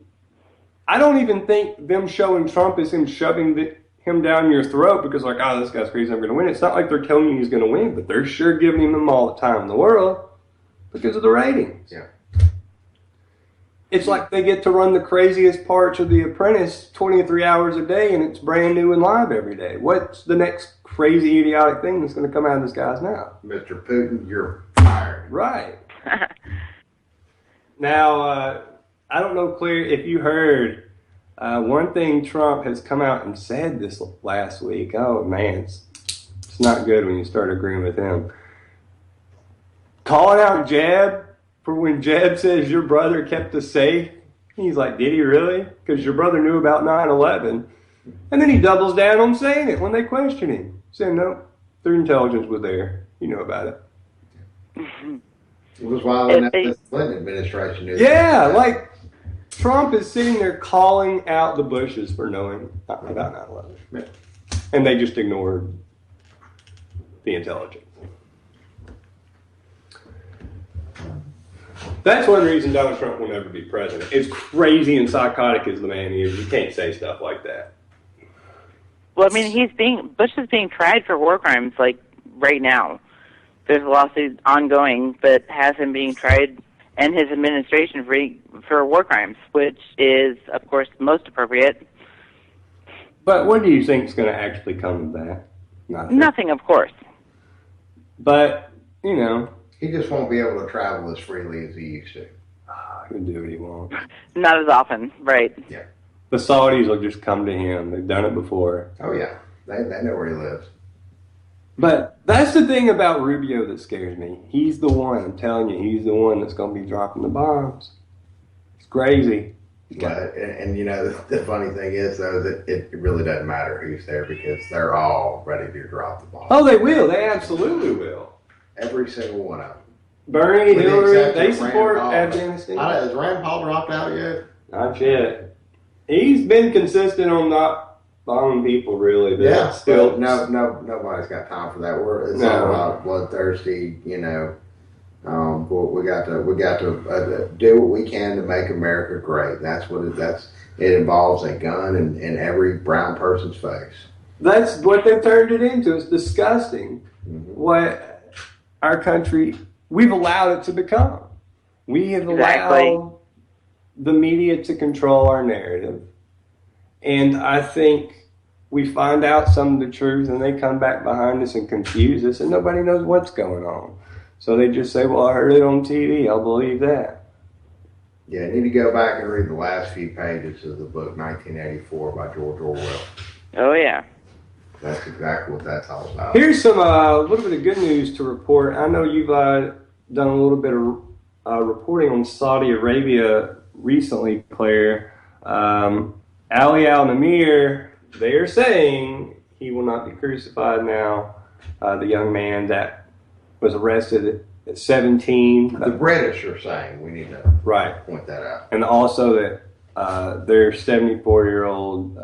I don't even think them showing Trump is him shoving him down your throat because, like, oh, this guy's crazy, I'm going to win. It's not like they're telling you he's going to win, but they're sure giving him all the time in the world because of the ratings. Yeah. It's like they get to run the craziest parts of The Apprentice 23 hours a day, and it's brand new and live every day. What's the next crazy, idiotic thing that's going to come out of this guy's mouth? Mr. Putin, you're fired. Right. Now, I don't know, Claire, if you heard one thing Trump has come out and said this last week. Oh, man, it's not good when you start agreeing with him. Calling out Jeb for when Jeb says your brother kept us safe. He's like, did he really? Because your brother knew about 9/11. And then he doubles down on saying it when they question him. Saying, no, their intelligence was there. You know about it. It was while the Clinton administration knew. Yeah, like Trump is sitting there calling out the Bushes for knowing about 9/11. And they just ignored the intelligence. That's one reason Donald Trump will never be president. As crazy and psychotic as the man is, you can't say stuff like that. Well, I mean, Bush is being tried for war crimes, like, right now. There's a lawsuit ongoing that has him being tried and his administration for war crimes, which is, of course, most appropriate. But what do you think is going to actually come of that? Nothing, of course. But, you know. He just won't be able to travel as freely as he used to. He can do what he wants. Not as often, right. Yeah. The Saudis will just come to him. They've done it before. Oh, yeah. They know where he lives. But that's the thing about Rubio that scares me. He's the one, I'm telling you, he's the one that's going to be dropping the bombs. It's crazy. But, and you know, the funny thing is, though, that it really doesn't matter who's there because they're all ready to drop the bomb. Oh, they will. They absolutely will. Every single one of them. Bernie, With Hillary, they Rand support Paul. Afghanistan. Has Rand Paul dropped out yet? Not yet. He's been consistent on not bombing people, really. But Yeah, still. nobody's got time for that. It's all about bloodthirsty, you know. But we got to do what we can to make America great. That's what it involves a gun in every brown person's face. That's what they've turned it into. It's disgusting. Mm-hmm. What our country, we've allowed it to become. We have allowed the media to control our narrative. And I think we find out some of the truth and they come back behind us and confuse us and nobody knows what's going on. So they just say, well, I heard it on TV. I'll believe that. Yeah, you need to go back and read the last few pages of the book 1984 by George Orwell. Oh, yeah. That's exactly what that's all about. Here's some a little bit of good news to report. I know you've done a little bit of reporting on Saudi Arabia recently, Claire. Ali al-Nimr, they are saying he will not be crucified now. The young man that was arrested at 17. The British are saying we need to point that out. And also that their 74-year-old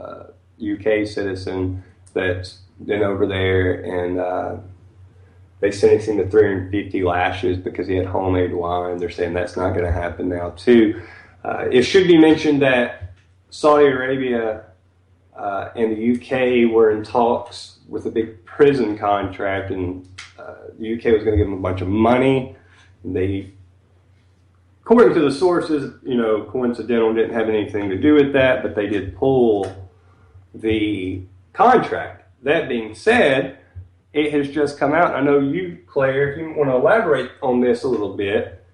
UK citizen that's been over there and they sentenced him to 350 lashes because he had homemade wine. They're saying that's not going to happen now too. It should be mentioned that Saudi Arabia and the UK were in talks with a big prison contract, and the UK was going to give them a bunch of money. They, according to the sources, coincidental, didn't have anything to do with that, but they did pull the contract. That being said, it has just come out. I know you, Claire, if you want to elaborate on this a little bit,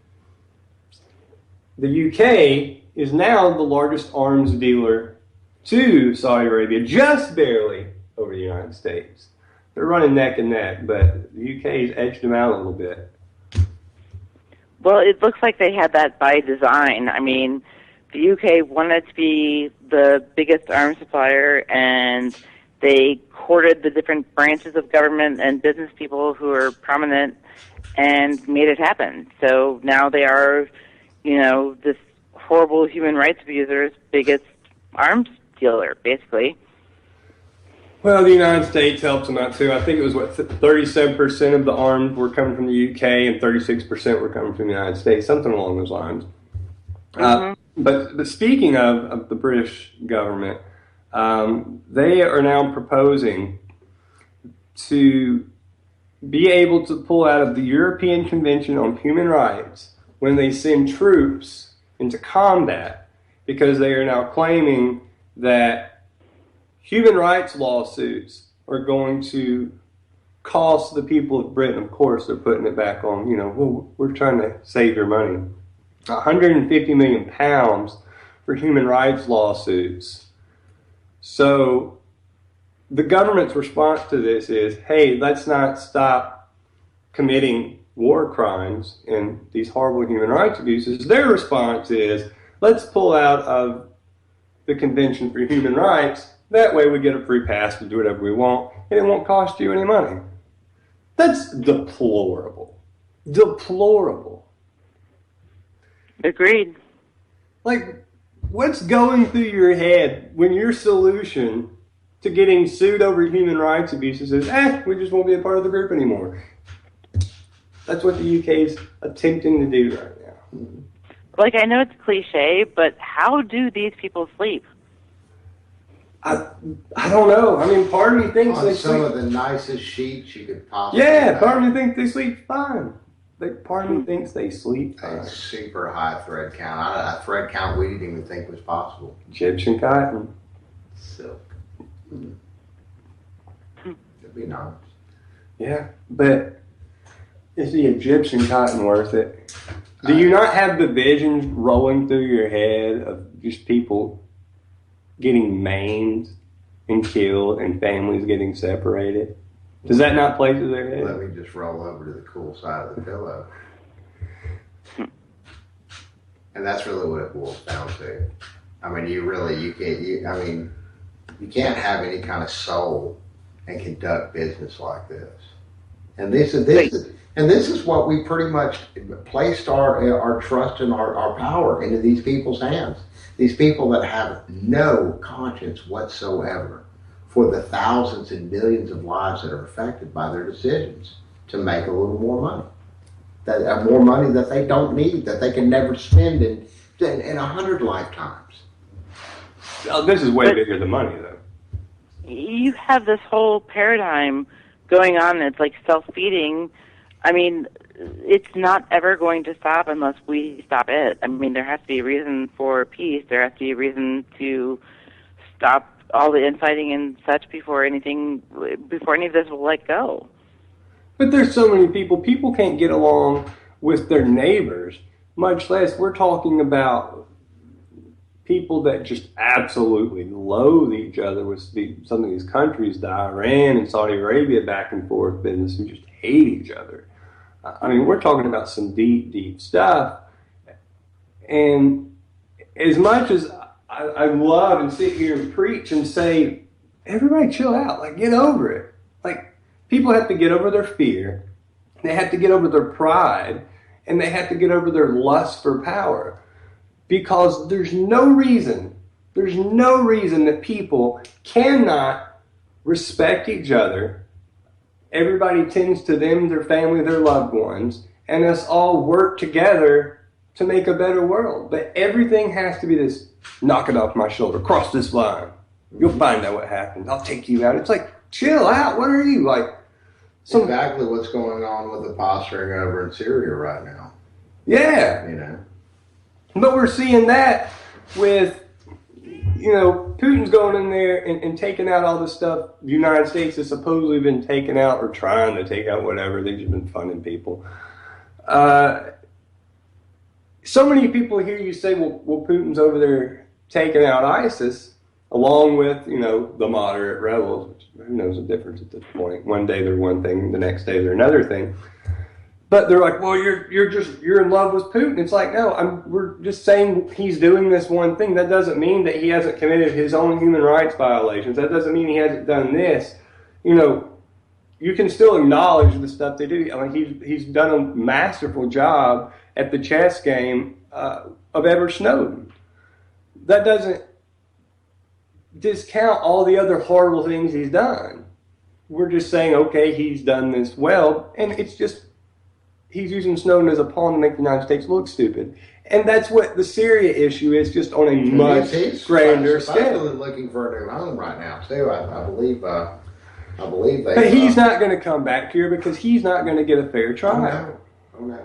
the UK is now the largest arms dealer to Saudi Arabia, just barely over the United States. They're running neck and neck, but the UK has edged them out a little bit. Well, it looks like they had that by design. I mean, the UK wanted to be the biggest arms supplier, and they courted the different branches of government and business people who are prominent and made it happen. So now they are, this horrible human rights abuser's biggest arms dealer, basically. Well, the United States helps them out too. I think it was 37% of the arms were coming from the UK and 36% were coming from the United States, something along those lines. But speaking of the British government, they are now proposing to be able to pull out of the European Convention on Human Rights when they send troops into combat, because they are now claiming that human rights lawsuits are going to cost the people of Britain. Of course, they're putting it back on, well, we're trying to save your money. 150 million pounds for human rights lawsuits. So the government's response to this is, hey, let's not stop committing war crimes and these horrible human rights abuses. Their response is, let's pull out of the Convention for Human Rights. That way we get a free pass to do whatever we want, and it won't cost you any money. That's deplorable. Deplorable. Agreed. Like, what's going through your head when your solution to getting sued over human rights abuses is, we just won't be a part of the group anymore? That's what the UK is attempting to do right now. Like, I know it's cliche, but how do these people sleep? I don't know. I mean, part of me thinks On they some sleep. of the nicest sheets you could possibly Yeah, have. part of me thinks they sleep fine. Part of me thinks they sleep fine. A super high thread count. A thread count we didn't even think was possible. Egyptian cotton. Silk. It'd be nice. Yeah, but is the Egyptian cotton worth it? Do you not have the visions rolling through your head of just people getting maimed and killed and families getting separated? Does that not play through their head? Let me just roll over to the cool side of the pillow. And that's really what it boils down to. I mean, you can't have any kind of soul and conduct business like this. And this is what we pretty much placed our trust and our power into these people's hands. These people that have no conscience whatsoever for the thousands and millions of lives that are affected by their decisions to make a little more money. That more money that they don't need, that they can never spend in 100 lifetimes. Oh, this is way bigger than money, though. You have this whole paradigm going on that's like self-feeding. I mean, it's not ever going to stop unless we stop it. I mean, there has to be a reason for peace. There has to be a reason to stop all the infighting and such before any of this will let go. But there's so many people. People can't get along with their neighbors, much less we're talking about people that just absolutely loathe each other with some of these countries, the Iran and Saudi Arabia back and forth business, who just hate each other. I mean, we're talking about some deep, deep stuff. And as much as I love and sit here and preach and say, everybody chill out, like get over it. Like, people have to get over their fear. They have to get over their pride. And they have to get over their lust for power. Because there's no reason that people cannot respect each other. Everybody tends to them, their family, their loved ones, and us all work together to make a better world. But everything has to be this, knock it off my shoulder, cross this line. You'll find out what happens. I'll take you out. It's like, chill out. What are you, like? Exactly what's going on with the posturing over in Syria right now. Yeah. You know? But we're seeing that with, Putin's going in there and taking out all the stuff the United States has supposedly been taking out or trying to take out, whatever. They've just been funding people. So many people hear you say, well, Putin's over there taking out ISIS, along with, the moderate rebels, which who knows the difference at this point. One day they're one thing, the next day they're another thing. But they're like, well, you're in love with Putin. It's like, no, we're just saying he's doing this one thing. That doesn't mean that he hasn't committed his own human rights violations. That doesn't mean he hasn't done this. You know, you can still acknowledge the stuff they do. I mean, he's done a masterful job at the chess game of Edward Snowden. That doesn't discount all the other horrible things he's done. We're just saying, okay, he's done this well, and it's just he's using Snowden as a pawn to make the United States look stupid. And that's what the Syria issue is, just on a much grander scale. He's looking for a new home right now, too. I believe they... But he's not going to come back here because he's not going to get a fair trial. Oh, no.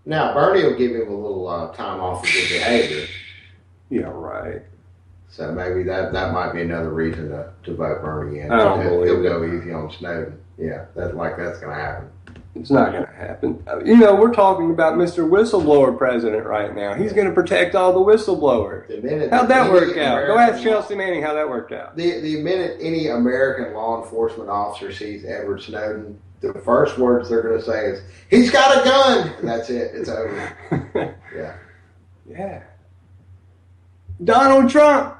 Now, Bernie will give him a little time off of good behavior. Yeah, right. So maybe that might be another reason to vote Bernie in. I don't believe He'll go easy on Snowden. Yeah, that's going to happen. It's not going to happen. You know, we're talking about Mr. Whistleblower president right now. He's going to protect all the whistleblowers. How'd that work out? Go ask Chelsea Manning how that worked out. The minute any American law enforcement officer sees Edward Snowden, the first words they're going to say is, "He's got a gun!" And that's it. It's over. Yeah. Yeah. Donald Trump.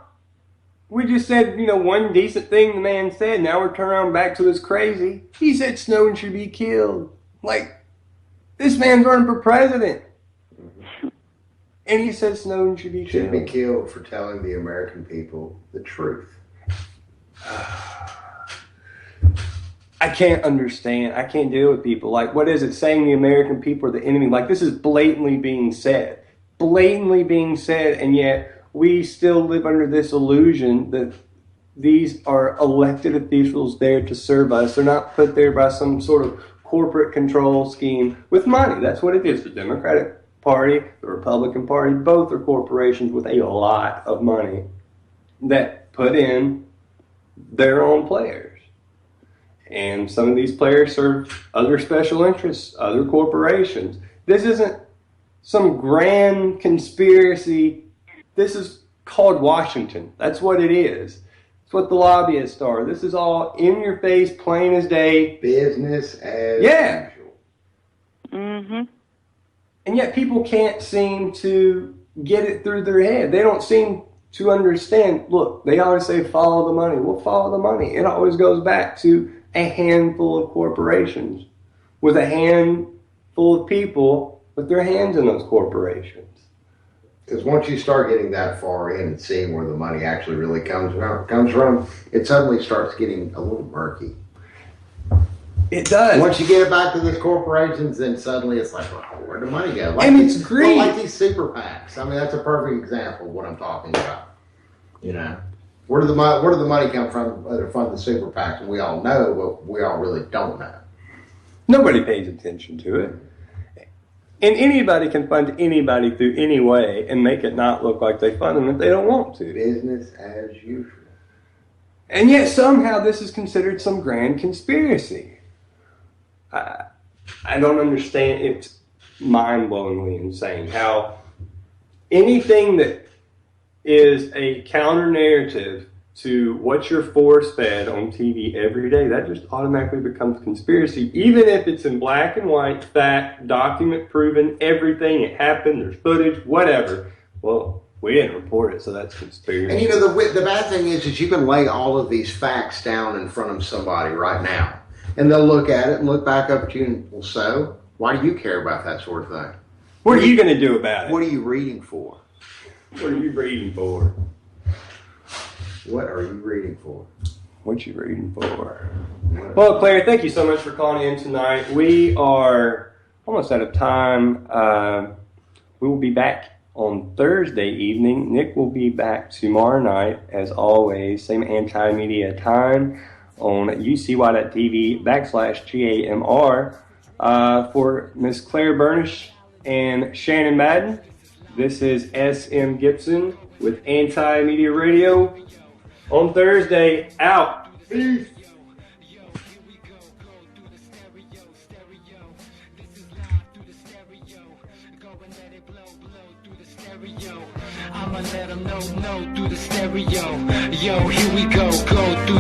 We just said, you know, one decent thing the man said. Now we're turning around back to this crazy. He said Snowden should be killed. Like, this man's running for president. And he said Snowden should be killed. Should be killed for telling the American people the truth. I can't understand. I can't deal with people. Like, what is it? Saying the American people are the enemy. Like, this is blatantly being said. Blatantly being said, and yet we still live under this illusion that these are elected officials there to serve us. They're not put there by some sort of corporate control scheme with money. That's what it is. The Democratic Party, the Republican Party, both are corporations with a lot of money that put in their own players. And some of these players serve other special interests, other corporations. This isn't some grand conspiracy. This is called Washington. That's what it is. It's what the lobbyists are. This is all in your face, plain as day. Business as usual. Mm-hmm. And yet people can't seem to get it through their head. They don't seem to understand. Look, they always say follow the money. Well, follow the money. It always goes back to a handful of corporations with a handful of people with their hands in those corporations. Because once you start getting that far in and seeing where the money actually really comes from, it suddenly starts getting a little murky. It does. Once you get it back to these corporations, then suddenly it's like, well, where'd the money go? Like and it's greed. Like these super PACs. I mean, that's a perfect example of what I'm talking about. You know, where did the money come from to fund the super PACs? And we all know, but we all really don't know. Nobody pays attention to it. And anybody can fund anybody through any way and make it not look like they fund them if they don't want to. Business as usual. And yet somehow this is considered some grand conspiracy. I don't understand. It's mind-blowingly insane how anything that is a counter-narrative to what you're force-fed on TV every day, that just automatically becomes conspiracy, even if it's in black and white, fact, document proven, everything, it happened, there's footage, whatever. Well, we didn't report it, so that's conspiracy. And you know, the bad thing is you can lay all of these facts down in front of somebody right now, and they'll look at it and look back up at you and, well, so, why do you care about that sort of thing? What are you going to do about it? What are you reading for? What are you reading for? What are you reading for? What you reading for? Well, Claire, thank you so much for calling in tonight. We are almost out of time. We will be back on Thursday evening. Nick will be back tomorrow night, as always. Same anti-media time on ucy.tv/GAMR. For Miss Claire Burnish and Shannon Madden, this is SM Gibson with Anti-Media Radio. On Thursday, out. Peace. I'ma let them know through the stereo. Yo, here we go through